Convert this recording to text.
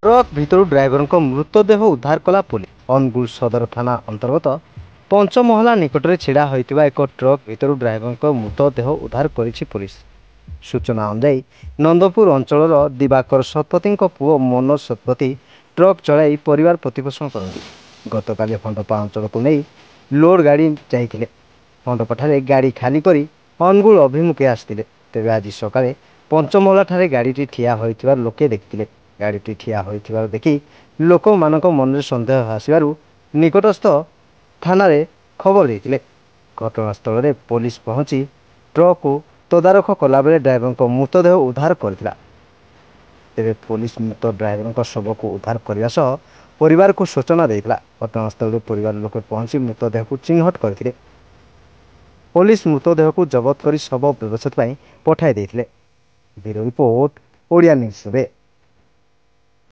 Truck भितर driver मृतदेह उद्धार कला पुलिस। अनुगुल सदर थाना अंतर्गत पंचमहला निकट में छिड़ा होइतिबा एक ट्रक भितर ड्राइवर मृतदेह उद्धार करिछि पुलिस। सूचना अनुसार नंदपुर अंचल दिवाकर शतपथी पुओ मनोज शतपथी ट्रक चलाई परिवार प्रतिपोषण करती। गतकाली फंडपा अंचल को नहीं लोड गाड़ी जाइए फंडपा गाड़ी खाली कर अनुगुल अभिमुखे आसते। तेज आज सका पंचमहला ठारे गाड़ी ठिया होइतिबार लोके देखिते। गाड़ी ठिया होइतिबार देखि लोक मानक मन में सन्देह आसबारु निकटस्थ थाना रे खबर देते। घटनास्थल में पुलिस पहुंची ट्रक को तदारख कला बेले ड्राइवर मृतदेह उद्धार करथिला। तेरे पुलिस मृत ड्राइवर शव को उद्धार करने सह परिवार को सूचना देता। घटनास्थल में परिवार लोक पहुंची मृतदेह को चिन्हट करते। पुलिस मृतदेह को जबत कर शव व्यवस्था पठाई देते। Bureau report Odia news.